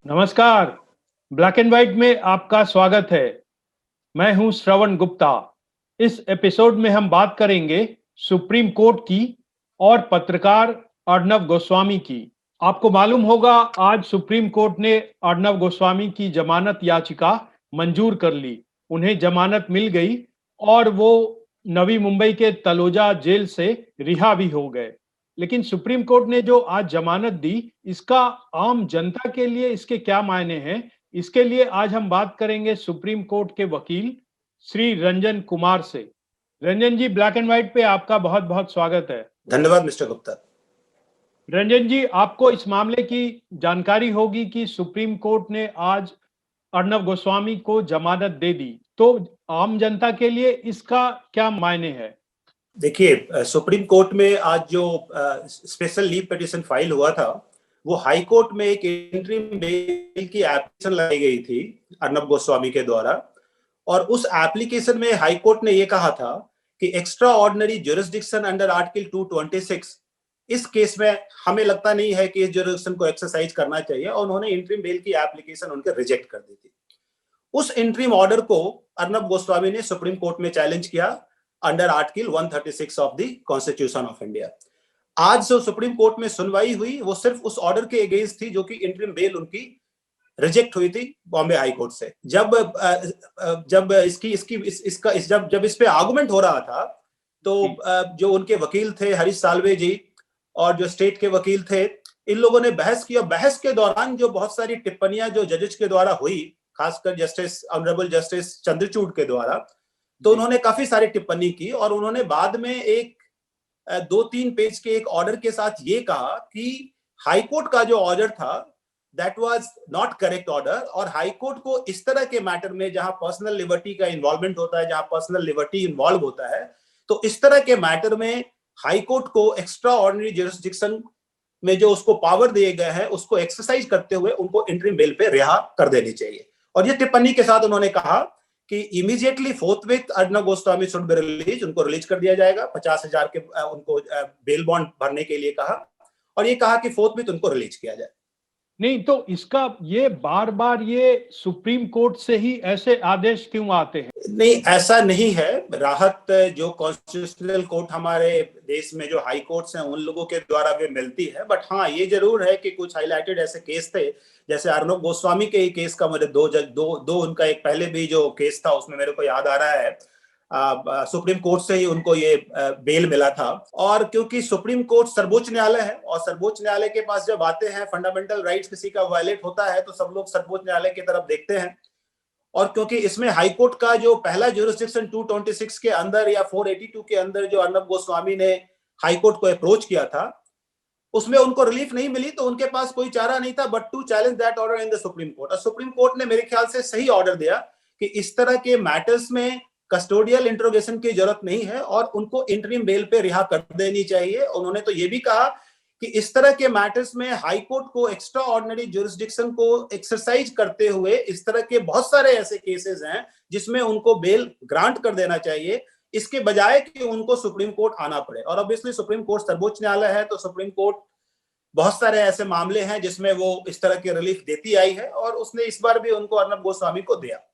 नमस्कार। Black and white में आपका स्वागत है। मैं हूं श्रवण गुप्ता। इस एपिसोड में हम बात करेंगे सुप्रीम कोर्ट की और पत्रकार अर्नब गोस्वामी की। आपको मालूम होगा, आज सुप्रीम कोर्ट ने अर्नब गोस्वामी की जमानत याचिका मंजूर कर ली। उन्हें जमानत मिल गई और वो नवी मुंबई के तलोजा जेल से रिहा भी हो गए। लेकिन सुप्रीम कोर्ट ने जो आज जमानत दी, इसका आम जनता के लिए इसके क्या मायने हैं, इसके लिए आज हम बात करेंगे सुप्रीम कोर्ट के वकील श्री रंजन कुमार से। रंजन जी, ब्लैक एंड व्हाइट पे आपका बहुत बहुत स्वागत है। धन्यवाद मिस्टर गुप्ता। रंजन जी, आपको इस मामले की जानकारी होगी कि सुप्रीम कोर्ट ने आज अर्नब गोस्वामी को जमानत दे दी, तो आम जनता के लिए इसका क्या मायने है? देखिए, सुप्रीम कोर्ट में आज जो स्पेशल लीव पिटीशन फाइल हुआ था, वो हाई कोर्ट में एक इंटरिम बेल की एप्लीकेशन लाई गई थी अर्नब गोस्वामी के द्वारा। और उस एप्लीकेशन में हाई कोर्ट ने ये कहा था कि extra ordinary jurisdiction under article 226, इस केस में हमें लगता नहीं है कि इस ज्यूरिसडिक्शन को एक्सरसाइज करना चाहिए, और उन्होंने इंटरिम बेल की एप्लीकेशन उनके रिजेक्ट कर दी थी। उस इंटरिम ऑर्डर को अर्नब गोस्वामी ने सुप्रीम कोर्ट में चैलेंज किया under article 136 of the constitution of India. आज जो सुप्रीम कोर्ट में सुनवाई हुई, वो सिर्फ उस ऑर्डर के अगेंस्ट थी जो कि इंटरिम बेल उनकी रिजेक्ट हुई थी बॉम्बे हाई कोर्ट से। जब इस पे आर्गुमेंट हो रहा था, तो जो उनके वकील थे हरीश साल्वे जी और जो स्टेट के वकील थे, इन लोगों ने बहस किया। बहस के दौरान जो बहुत सारी टिप्पणियां जो जजेस के द्वारा हुई, खासकर जस्टिस ऑनरेबल जस्टिस चंद्रचूड़ के द्वारा, तो उन्होंने काफी सारी टिप्पणी की और उन्होंने बाद में एक 2-3 पेज के एक ऑर्डर के साथ ये कहा कि हाई कोर्ट का जो ऑर्डर था that was not correct order, और हाई कोर्ट को इस तरह के मैटर में जहां पर्सनल लिबर्टी का इन्वॉल्वमेंट होता है, जहां पर्सनल लिबर्टी इन्वॉल्व होता है, तो इस तरह के मैटर में हाई कोर्ट को एक्स्ट्रा ऑर्डिनरी ज्यूरिसडिक्शन में जो उसको पावर दिए गए हैं, उसको एक्सरसाइज करते हुए उनको इंटरिम बेल पे रिहा कर देनी चाहिए। और ये टिप्पणी के साथ उन्होंने कहा कि immediately फोर्थविथ Arnab Goswami should be release, उनको रिलीज कर दिया जाएगा। 50,000 के उनको बेल बॉन्ड भरने के लिए कहा, और ये कहा कि फोर्थविथ उनको रिलीज किया जाए। नहीं तो इसका ये बार बार ये सुप्रीम कोर्ट से ही ऐसे आदेश क्यों आते हैं? नहीं, ऐसा नहीं है। राहत जो कॉन्स्टिट्यूशनल कोर्ट हमारे देश में जो हाई कोर्ट्स हैं, उन लोगों के द्वारा भी मिलती है। बट हाँ, ये जरूर है कि कुछ हाईलाइटेड ऐसे केस थे, जैसे अर्नब गोस्वामी के ही केस का मुझे दो उनका एक पहले भी जो केस था, उसमें मेरे को याद आ रहा है सुप्रीम कोर्ट से ही उनको ये बेल मिला था। और क्योंकि सुप्रीम कोर्ट सर्वोच्च न्यायालय है, और सर्वोच्च न्यायालय के पास जब आते हैं फंडामेंटल राइट्स किसी का वायलेट होता है, तो सब लोग सर्वोच्च न्यायालय की तरफ देखते हैं। और क्योंकि इसमें हाई कोर्ट का जो पहला ज्यूरिसडिक्शन 226 के अंदर या 482 के अंदर जो अर्नब गोस्वामी ने हाई कोर्ट को अप्रोच किया था, उसमें उनको रिलीफ नहीं मिली, तो उनके पास कोई चारा नहीं था but to challenge that order in the supreme court. और सुप्रीम कोर्ट ने मेरे ख्याल से सही ऑर्डर दिया कि इस तरह के मैटर्स में कस्टोडियल इंट्रोगेशन की जरूरत नहीं है और उनको इंटरिम बेल पे रिहा कर देनी चाहिए। उन्होंने तो ये भी कहा कि इस तरह के मैटर्स में हाई कोर्ट को एक्स्ट्रा ऑर्डिनरी ज्यूरिसडिक्शन को एक्सरसाइज करते हुए इस तरह के बहुत सारे ऐसे केसेस हैं जिसमें उनको बेल ग्रांट कर देना चाहिए, इसके बजाय कि उनको सुप्रीम कोर्ट आना पड़े। और ऑब्वियसली सुप्रीम कोर्ट सर्वोच्च न्यायालय है, तो सुप्रीम कोर्ट बहुत सारे ऐसे मामले हैं जिसमें वो इस तरह के रिलीफ देती आई है, और उसने इस बार भी उनको अर्नब गोस्वामी को दिया।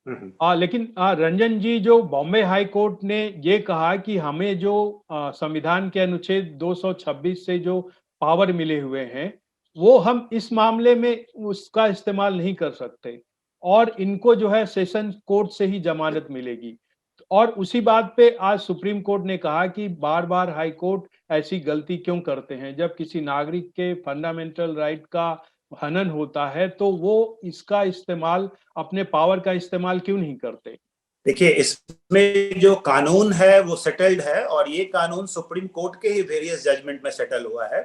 लेकिन रंजन जी, जो बॉम्बे हाई कोर्ट ने ये कहा कि हमें जो संविधान के अनुच्छेद 226 से जो पावर मिले हुए हैं, वो हम इस मामले में उसका इस्तेमाल नहीं कर सकते, और इनको जो है सेशन कोर्ट से ही जमानत मिलेगी। और उसी बात पे आज सुप्रीम कोर्ट ने कहा कि बार बार हाई कोर्ट ऐसी गलती क्यों करते हैं, जब किसी नागरिक के फंडामेंटल राइट का हनन होता है तो वो इसका इस्तेमाल, अपने पावर का इस्तेमाल क्यों नहीं करते? देखिए, इसमें जो कानून है वो सेटल्ड है, और ये कानून सुप्रीम कोर्ट के ही वेरियस जजमेंट में सेटल हुआ है।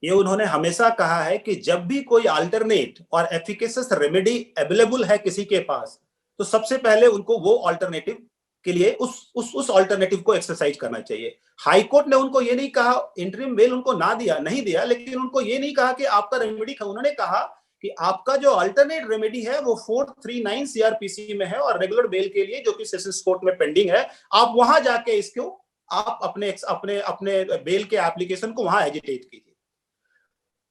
ये उन्होंने हमेशा कहा है कि जब भी कोई अल्टरनेट और एफिकेशियस रेमेडी अवेलेबल है किसी के पास, तो सबसे पहले उनको वो अल्टरनेटिव के लिए उस अल्टरनेटिव को एक्सरसाइज करना चाहिए। हाई कोर्ट ने उनको ये नहीं कहा, इंटरिम बेल उनको नहीं दिया, लेकिन उनको ये नहीं कहा कि आपका रेमेडी, उन्होंने कहा कि आपका जो अल्टरनेट रेमेडी है वो 439 सीआरपीसी में है, और रेगुलर बेल के लिए जो कि सेशंस कोर्ट में पेंडिंग है, आप वहां जाके आप अपने बेल के एप्लीकेशन को वहां एजिटेट कीजिए।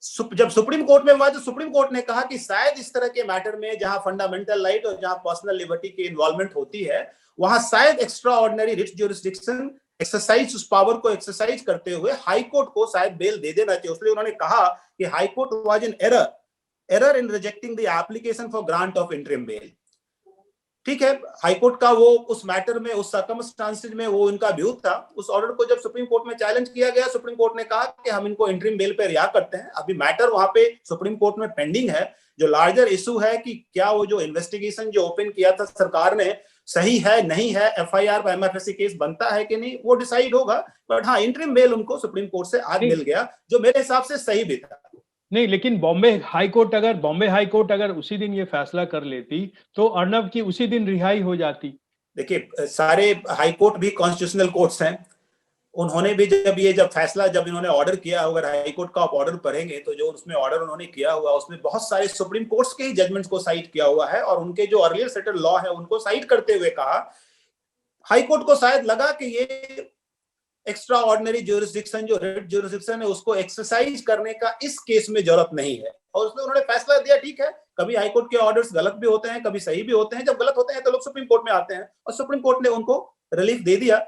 जब सुप्रीम कोर्ट में हुआ तो सुप्रीम कोर्ट ने कहा कि शायद इस तरह के मैटर में जहां फंडामेंटल राइट और जहां पर्सनल लिबर्टी की इन्वॉल्वमेंट होती है, वहां शायद extra ordinary writ jurisdiction exercise, उस पावर को एक्सरसाइज करते हुए हाई कोर्ट को शायद बेल दे देना चाहिए। इसलिए उन्होंने कहा कि high court was in error in rejecting the application for grant of interim bell. ठीक है, हाईकोर्ट का वो उस मैटर में, उस सर्कमस्टांसेस में वो इनका व्यू था। उस ऑर्डर को जब सुप्रीम कोर्ट में चैलेंज किया गया, सुप्रीम कोर्ट ने कहा कि हम इनको इंटरिम बेल पे रिहा करते हैं। अभी मैटर वहां पे सुप्रीम कोर्ट में पेंडिंग है। जो लार्जर इशू है कि क्या वो जो इन्वेस्टिगेशन जो ओपन किया था सरकार ने सही है नहीं है, एफआईआर पर एमएफएससी केस बनता है कि नहीं, वो डिसाइड होगा। बट हाँ, इंटरिम बेल उनको सुप्रीम कोर्ट से आज मिल गया, जो मेरे हिसाब से सही भी था। नहीं, लेकिन बॉम्बे हाई कोर्ट अगर उसी दिन ये फैसला कर लेती तो अर्नब की उसी दिन रिहाई हो जाती। देखिए, सारे हाई कोर्ट भी कॉन्स्टिट्यूशनल कोर्ट्स हैं। उन्होंने भी जब फैसला, जब इन्होंने ऑर्डर किया, अगर हाई कोर्ट का आप ऑर्डर पढ़ेंगे तो जो उसमें ऑर्डर उन्होंने किया हुआ, उसमें बहुत सारे सुप्रीम कोर्ट्स के ही जजमेंट्स को साइट किया हुआ है और उनके जो अर्लियर सेटल लॉ है उनको साइट करते हुए कहा। हाई कोर्ट को शायद लगा कि ये एक्स्ट्रा ऑर्डिनरी ज्यूरिसडिक्शन, जो रिट ज्यूरिसडिक्शन है, उसको एक्सरसाइज करने का इस केस में जरूरत नहीं है, और उसमें उन्होंने फैसला दिया। ठीक है, कभी हाईकोर्ट के ऑर्डर्स गलत भी होते हैं, कभी सही भी होते हैं। जब गलत होते हैं तो लोग सुप्रीम कोर्ट में आते हैं, और सुप्रीम कोर्ट ने उनको रिलीफ दे दिया,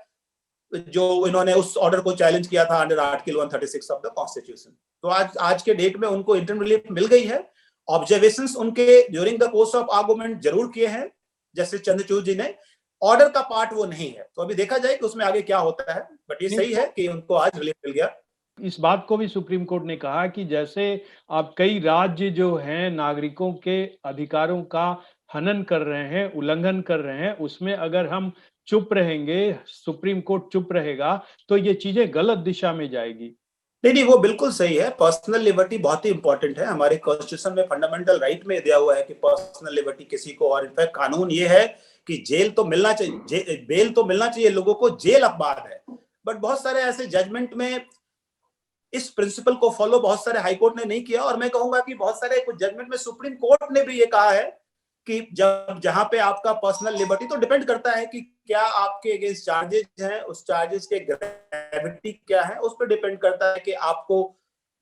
जो इन्होंने उस ऑर्डर को चैलेंज किया था under article 136 of the constitution. तो आज के डेट में उनको इंटरिम रिलीफ मिल गई है। ऑब्जर्वेशंस उनके during the course of argument जरूर किए हैं जस्टिस चंद्रचूड़ जी ने, ऑर्डर का पार्ट वो नहीं है। तो अभी देखा जाए कि उसमें आगे क्या होता है, बट ये सही है कि उनको आज रिलीफ मिल गया। इस बात को भी सुप्रीम कोर्ट ने कहा कि जैसे अब कई राज्य जो हैं नागरिकों के अधिकारों का हनन कर रहे हैं, उल्लंघन कर रहे हैं, उसमें अगर हम चुप रहेंगे, सुप्रीम कोर्ट चुप रहेगा, तो ये चीजें गलत दिशा में जाएगी। नहीं, वो बिल्कुल सही है। पर्सनल लिबर्टी बहुत ही इंपॉर्टेंट है। हमारे कॉन्स्टिट्यूशन में फंडामेंटल राइट में दिया हुआ है कि पर्सनल लिबर्टी किसी को, और इनफैक्ट कानून ये है कि जेल तो मिलना चाहिए, बेल तो मिलना चाहिए लोगों को, जेल अपवाद है। बट बहुत सारे ऐसे जजमेंट में इस प्रिंसिपल को फॉलो बहुत सारे हाईकोर्ट ने नहीं किया, और मैं कहूंगा कि बहुत सारे कुछ जजमेंट में सुप्रीम कोर्ट ने भी ये कहा है कि जब जहां पे आपका पर्सनल लिबर्टी, तो डिपेंड करता है कि क्या आपके अगेंस्ट चार्जेस हैं, उस चार्जेस के ग्रेविटी क्या है, उस पर डिपेंड करता है कि आपको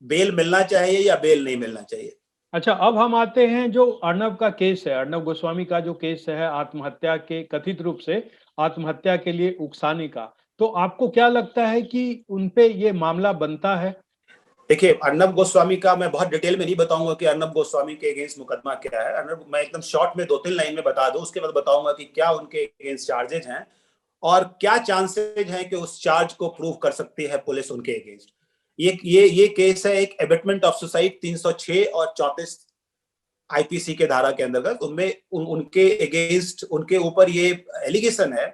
बेल मिलना चाहिए या बेल नहीं मिलना चाहिए। अच्छा, अब हम आते हैं जो अर्नब का केस है, अर्नब गोस्वामी का जो केस है आत्महत्या के, कथित रूप से आत्महत्या के लिए उकसाने का, तो आपको क्या लगता है कि उनपे ये मामला बनता है? देखिए, अर्नब गोस्वामी का मैं बहुत डिटेल में नहीं बताऊंगा कि अर्नब गोस्वामी के अगेंस्ट मुकदमा क्या है। अर्नब, मैं एकदम शॉर्ट में 2-3 लाइन में बता दूं, उसके बाद बताऊंगा कि क्या उनके अगेंस्ट चार्जेज हैं और क्या चांसेज हैं कि उस चार्ज को प्रूव कर सकती है पुलिस उनके अगेंस्ट। ये केस है एक एबेटमेंट ऑफ सुसाइड 306 और 34 आईपीसी के धारा के अंतर्गत। उनमें उनके अगेंस्ट, उनके ऊपर ये एलिगेशन है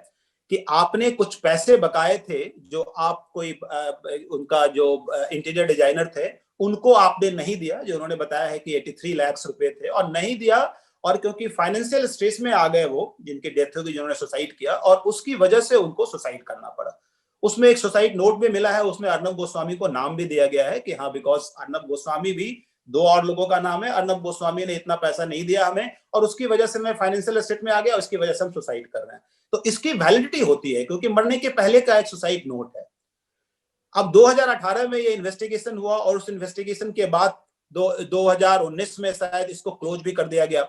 कि आपने कुछ पैसे बकाए थे, जो आप कोई उनका जो इंटीरियर डिजाइनर थे उनको आपने नहीं दिया, जो उन्होंने बताया है कि 83 लाख रुपए थे और नहीं दिया, और क्योंकि फाइनेंशियल स्ट्रेस में आ गए वो, जिनकी डेथ हो गई, जिन्होंने सुसाइड किया, और उसकी वजह से उनको सुसाइड करना पड़ा। उसमें एक सुसाइड नोट भी मिला है, उसमें अर्नब गोस्वामी को नाम भी दिया गया है कि हाँ, बिकॉज अर्नब गोस्वामी भी, 2 और लोगों का नाम है, अर्नब गोस्वामी ने इतना पैसा नहीं दिया हमें और उसकी वजह से मैं फाइनेंशियल स्टेट में आ गया, उसकी वजह से हम सुसाइड कर रहे हैं। तो इसकी वैलिडिटी होती है क्योंकि मरने के पहले का एक सुसाइड नोट है। अब 2018 में ये इन्वेस्टिगेशन हुआ और उस इन्वेस्टिगेशन के बाद 2019 में शायद इसको क्लोज भी कर दिया गया।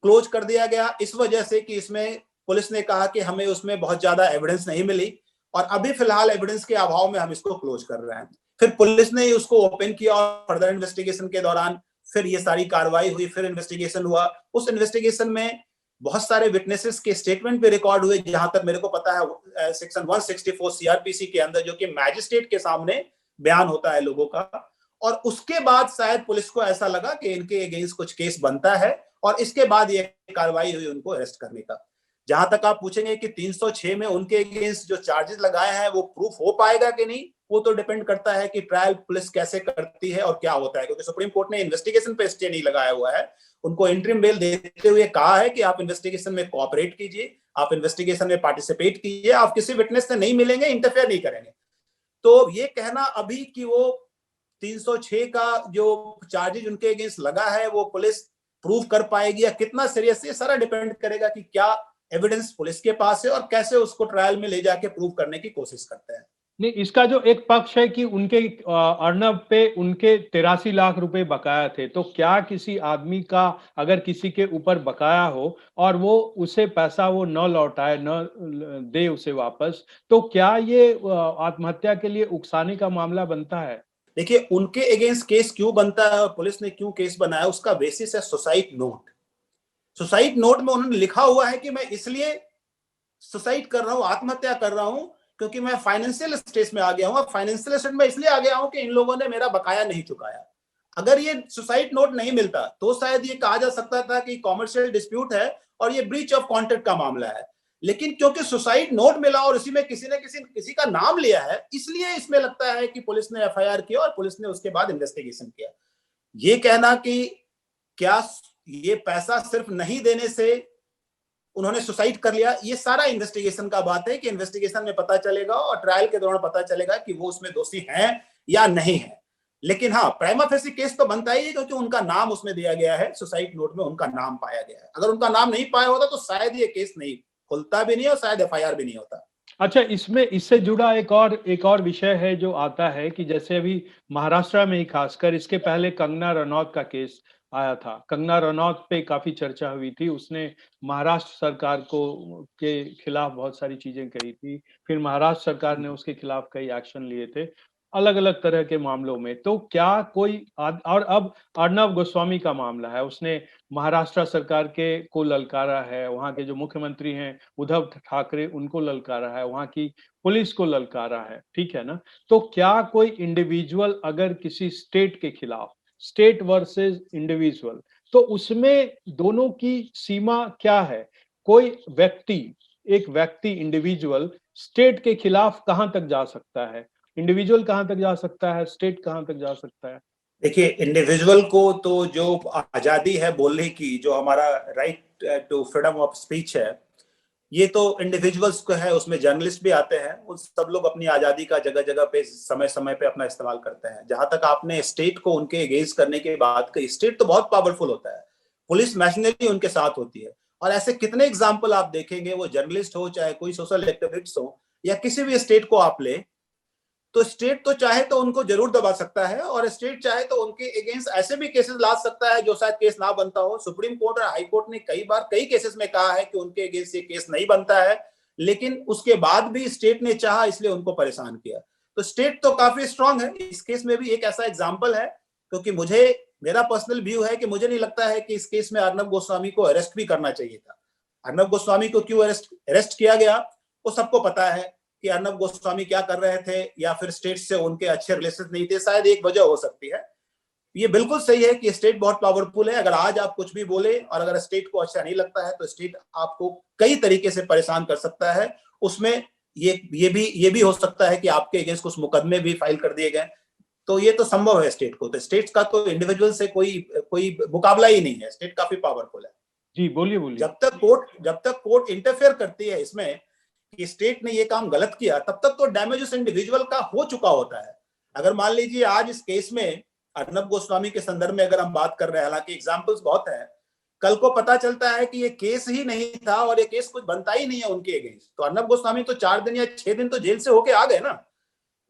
क्लोज कर दिया गया इस वजह से कि इसमें पुलिस ने कहा कि हमें उसमें बहुत ज्यादा एविडेंस नहीं मिली और अभी फिलहाल एविडेंस के अभाव में हम इसको क्लोज कर रहे हैं। फिर पुलिस ने उसको ओपन किया और फर्दर इन्वेस्टिगेशन के दौरान फिर ये सारी कार्रवाई हुई, फिर इन्वेस्टिगेशन हुआ। उस इन्वेस्टिगेशन में बहुत सारे विटनेसेस के स्टेटमेंट पे रिकॉर्ड हुए, जहां तक मेरे को पता है सेक्शन 164 सीआरपीसी के अंदर, जो कि मैजिस्ट्रेट के सामने बयान होता है लोगों का। और उसके बाद शायद पुलिस को ऐसा लगा कि इनके अगेंस्ट कुछ केस बनता है और इसके बाद ये कार्रवाई हुई उनको अरेस्ट करने का। जहां तक आप पूछेंगे कि 306 में उनके अगेंस्ट जो चार्जेस लगाए हैं वो प्रूफ हो पाएगा कि नहीं, वो तो डिपेंड करता है कि ट्रायल पुलिस कैसे करती है और क्या होता है, क्योंकि सुप्रीम कोर्ट ने इन्वेस्टिगेशन पे स्टे नहीं लगाया हुआ है। उनको इंटरिम बेल देते हुए कहा है कि आप इन्वेस्टिगेशन में कोऑपरेट कीजिए, आप इन्वेस्टिगेशन में पार्टिसिपेट कीजिए, आप किसी विटनेस से नहीं मिलेंगे, इंटरफेयर नहीं करेंगे। तो ये कहना अभी कि वो 306 का जो चार्जेज उनके अगेंस्ट लगा है वो पुलिस प्रूव कर पाएगी या कितना सीरियस, ये सारा डिपेंड करेगा कि क्या एविडेंस पुलिस के पास है और कैसे उसको ट्रायल में ले जाके प्रूव करने की कोशिश करते हैं। नहीं, इसका जो एक पक्ष है कि उनके अर्नब पे उनके 83 लाख रुपए बकाया थे, तो क्या किसी आदमी का अगर किसी के ऊपर बकाया हो और वो उसे पैसा वो न लौटाए, न दे उसे वापस, तो क्या ये आत्महत्या के लिए उकसाने का मामला बनता है? देखिए, उनके अगेंस्ट केस क्यों बनता है और पुलिस ने क्यों केस बनाया, उसका बेसिस है सुसाइड नोट। सुसाइड नोट में उन्होंने लिखा हुआ है कि मैं इसलिए सुसाइड कर रहा हूं, आत्महत्या कर रहा हूं, क्योंकि मैं फाइनेंशियल स्ट्रेस में आ गया हूं। फाइनेंशियल स्ट्रेस में इसलिए आ गया हूं कि इन लोगों ने मेरा बकाया नहीं चुकाया। अगर ये सुसाइड नोट नहीं मिलता तो शायद ये कहा जा सकता था कि कॉमर्शियल डिस्प्यूट है और ये ब्रीच ऑफ कॉन्ट्रैक्ट का मामला है। लेकिन क्योंकि सुसाइड नोट मिला और इसी में किसी ने किसी का नाम लिया है, इसलिए इसमें लगता है कि पुलिस ने एफआईआर किया और पुलिस ने उसके बाद इन्वेस्टिगेशन किया। ये कहना कि क्या ये पैसा सिर्फ नहीं देने से उन्होंने सुसाइड कर लिया, ये सारा इन्वेस्टिगेशन का बात है कि इन्वेस्टिगेशन में पता चलेगा और ट्रायल के दौरान पता चलेगा कि वो उसमें दोषी हैं या नहीं है। लेकिन हाँ, प्राइमा फेसी केस तो बनता ही है क्योंकि उनका नाम उसमें दिया गया है, सुसाइड नोट में उनका नाम पाया गया है। अगर उनका नाम नहीं पाया होता तो शायद ये केस नहीं खुलता भी नहीं और शायद एफआईआर भी नहीं होता। अच्छा, इसमें इससे जुड़ा एक और विषय है जो आता है कि जैसे अभी महाराष्ट्र में ही खासकर, इसके पहले कंगना रनौत का केस आया था। कंगना रनौत पे काफी चर्चा हुई थी, उसने महाराष्ट्र सरकार को के खिलाफ बहुत सारी चीजें कही थी, फिर महाराष्ट्र सरकार ने उसके खिलाफ कई एक्शन लिए थे अलग अलग तरह के मामलों में। तो क्या कोई और अब अर्नब गोस्वामी का मामला है, उसने महाराष्ट्र सरकार के को ललकारा है, वहां के जो मुख्यमंत्री हैं उद्धव ठाकरे उनको ललकारा है, वहां की पुलिस को ललकारा है, ठीक है ना? तो क्या कोई इंडिविजुअल अगर किसी स्टेट के खिलाफ, स्टेट वर्सेस इंडिविजुअल, तो उसमें दोनों की सीमा क्या है? कोई व्यक्ति, एक व्यक्ति इंडिविजुअल स्टेट के खिलाफ कहां तक जा सकता है? इंडिविजुअल कहां तक जा सकता है, स्टेट कहां तक जा सकता है? देखिए, इंडिविजुअल को तो जो आजादी है बोलने की, जो हमारा right to freedom of speech है, ये तो इंडिविजुअल्स को है, उसमें जर्नलिस्ट भी आते हैं, उन सब लोग अपनी आजादी का जगह जगह पे समय समय पे अपना इस्तेमाल करते हैं। जहां तक आपने स्टेट को उनके अगेंस्ट करने की बात कही, स्टेट तो बहुत पावरफुल होता है, पुलिस मशीनरी उनके साथ होती है और ऐसे कितने एग्जाम्पल आप देखेंगे, वो जर्नलिस्ट हो चाहे कोई सोशल एक्टिविस्ट हो या किसी भी स्टेट को आप ले, तो स्टेट तो चाहे तो उनको जरूर दबा सकता है और स्टेट चाहे तो उनके अगेंस्ट ऐसे भी केसेस ला सकता है जो शायद केस ना बनता हो। सुप्रीम कोर्ट और हाई कोर्ट ने कई बार कई केसेस में कहा है कि उनके अगेंस्ट ये केस नहीं बनता है, लेकिन उसके बाद भी स्टेट ने चाहा इसलिए उनको परेशान किया। तो स्टेट तो काफी स्ट्रांग है, इस केस में भी एक ऐसा एग्जाम्पल है। क्योंकि मुझे, मेरा पर्सनल व्यू है कि मुझे नहीं लगता है कि इस केस में अर्नब गोस्वामी को अरेस्ट भी करना चाहिए था। अर्नब गोस्वामी को क्यों अरेस्ट किया गया वो सबको पता है कि अर्नब गोस्वामी क्या कर रहे थे या फिर स्टेट से उनके अच्छे रिलेशन नहीं थे, शायद एक वजह हो सकती है। ये बिल्कुल सही है कि स्टेट बहुत पावरफुल है। अगर आज आप कुछ भी बोले और अगर स्टेट को अच्छा नहीं लगता है तो स्टेट आपको कई तरीके से परेशान कर सकता है। उसमें ये भी हो सकता है कि आपके अगेंस्ट कुछ मुकदमे भी फाइल कर दिए गए। तो ये तो संभव है स्टेट को, तो स्टेट का तो इंडिविजुअल से कोई मुकाबला ही नहीं है, स्टेट काफी पावरफुल है। जी बोलिए बोलिए। जब तक कोर्ट इंटरफेयर करती है इसमें कि स्टेट ने ये काम गलत किया, तब तक तो डैमेज उस इंडिविजुअल का हो चुका होता है। अगर मान लीजिए आज इस केस में अर्नब गोस्वामी के संदर्भ में अगर हम बात कर रहे हैं, हालांकि एग्जांपल्स बहुत है, कल को पता चलता है कि ये केस ही नहीं था और ये केस कुछ बनता ही नहीं है उनके अगेंस्ट, तो अर्नब गोस्वामी तो 4 दिन या 6 दिन तो जेल से होके आ गए ना।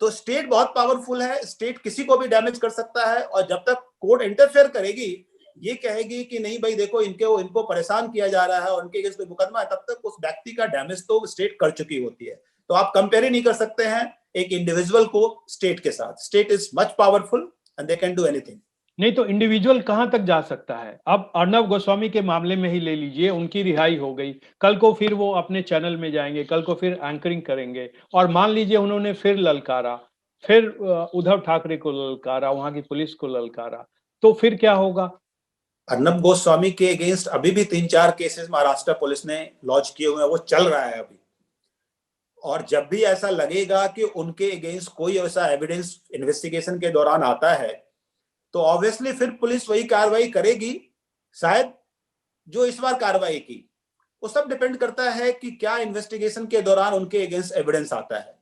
तो स्टेट बहुत पावरफुल है, स्टेट किसी को भी डैमेज कर सकता है और जब तक कोर्ट इंटरफेयर करेगी, ये कहेगी कि नहीं भाई देखो इनको परेशान किया जा रहा है और उनके अगेंस्ट कोई मुकदमा है, तब तक उस व्यक्ति का डैमेज तो स्टेट कर चुकी होती है। तो आप कंपेयर ही नहीं कर सकते हैं एक इंडिविजुअल को स्टेट के साथ। State is much powerful and they can do anything. नहीं तो इंडिविजुअल कहां तक जा सकता है? अब अर्नब गोस्वामी के मामले में ही ले लीजिए, उनकी रिहाई हो गई, कल को फिर वो अपने चैनल में जाएंगे, कल को फिर एंकरिंग करेंगे और मान लीजिए उन्होंने फिर ललकारा, फिर उद्धव ठाकरे को ललकारा, वहां की पुलिस को ललकारा, तो फिर क्या होगा? अर्नब गोस्वामी के अगेंस्ट अभी भी 3-4 केसेस महाराष्ट्र पुलिस ने लॉन्च किए हुए हैं, वो चल रहा है अभी। और जब भी ऐसा लगेगा कि उनके अगेंस्ट कोई ऐसा एविडेंस इन्वेस्टिगेशन के दौरान आता है, तो ऑब्वियसली फिर पुलिस वही कार्रवाई करेगी, शायद जो इस बार कार्रवाई की। वो सब डिपेंड करता है कि क्या इन्वेस्टिगेशन के दौरान उनके अगेंस्ट एविडेंस आता है।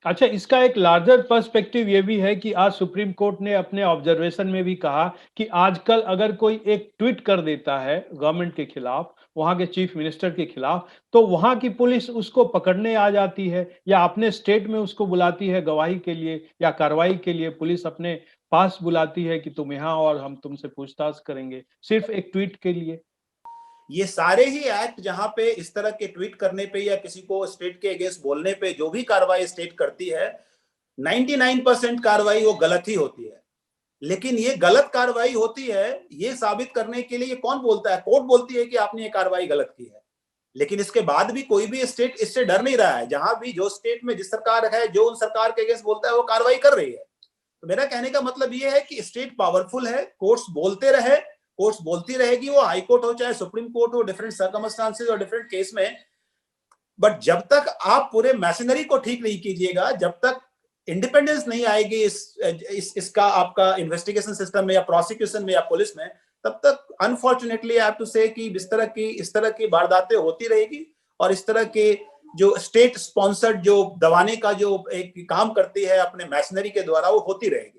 अच्छा, इसका एक लार्जर पर्सपेक्टिव ये भी है कि आज सुप्रीम कोर्ट ने अपने ऑब्जर्वेशन में भी कहा कि आजकल अगर कोई एक ट्वीट कर देता है गवर्नमेंट के खिलाफ, वहां के चीफ मिनिस्टर के खिलाफ, तो वहां की पुलिस उसको पकड़ने आ जाती है या अपने स्टेट में उसको बुलाती है गवाही के लिए या कार्रवाई के लिए। पुलिस अपने पास बुलाती है कि तुम यहाँ और हम तुमसे पूछताछ करेंगे, सिर्फ एक ट्वीट के लिए। ये सारे ही एक्ट जहां पे इस तरह के ट्वीट करने पे या किसी को स्टेट के अगेंस्ट बोलने पे जो भी कार्रवाई स्टेट करती है, 99% कार्रवाई वो गलत ही होती है। लेकिन ये गलत कार्रवाई होती है, ये साबित करने के लिए कौन बोलता है? कोर्ट बोलती है कि आपने ये कार्रवाई गलत की है। लेकिन इसके बाद भी कोई भी स्टेट इससे डर नहीं रहा है। जहां भी जो स्टेट में जिस सरकार है, जो उन सरकार के अगेंस्ट बोलता है, वो कार्रवाई कर रही है। तो मेरा कहने का मतलब ये है कि स्टेट पावरफुल है, कोर्ट्स बोलते रहे, कोर्ट्स बोलती रहेगी, वो हाई कोर्ट हो चाहे सुप्रीम कोर्ट हो, डिफरेंट सर्कमस्टांसेस और डिफरेंट केस में। बट जब तक आप पूरे मैशिनरी को ठीक नहीं कीजिएगा, जब तक इंडिपेंडेंस नहीं आएगी इसका आपका इन्वेस्टिगेशन सिस्टम में या प्रोसिक्यूशन में या पुलिस में, तब तक अनफॉर्चुनेटली आई हैव टू से कि इस तरह की वारदातें होती रहेगी और इस तरह के जो स्टेट स्पॉन्सर्ड जो दबाने का जो एक काम करती है अपने मैशिनरी के द्वारा, वो होती रहेगी।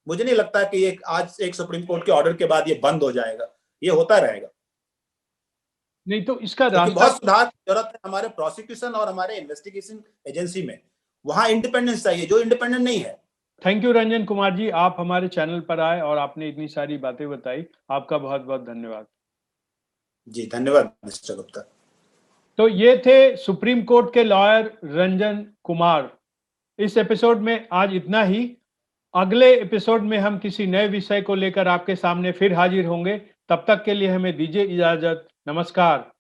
मुझे नहीं लगता कि ये आज एक सुप्रीम कोर्ट के ऑर्डर के बाद ये बंद हो जाएगा, ये होता रहेगा। नहीं तो इसका क्योंकि रास्ता बहुत सुधार की जरूरत है हमारे प्रोसिक्यूशन और हमारे इन्वेस्टिगेशन एजेंसी में। वहां इंडिपेंडेंस चाहिए, जो इंडिपेंडेंट नहीं है। थैंक यू रंजन कुमार जी, आप हमारे चैनल पर आए और आपने इतनी सारी बातें बताई। आपका बहुत बहुत धन्यवाद। जी धन्यवाद मिस्टर गुप्ता। तो ये थे सुप्रीम कोर्ट के लॉयर रंजन कुमार। इस एपिसोड में आज इतना ही। अगले एपिसोड में हम किसी नए विषय को लेकर आपके सामने फिर हाजिर होंगे। तब तक के लिए हमें दीजिए इजाजत। नमस्कार।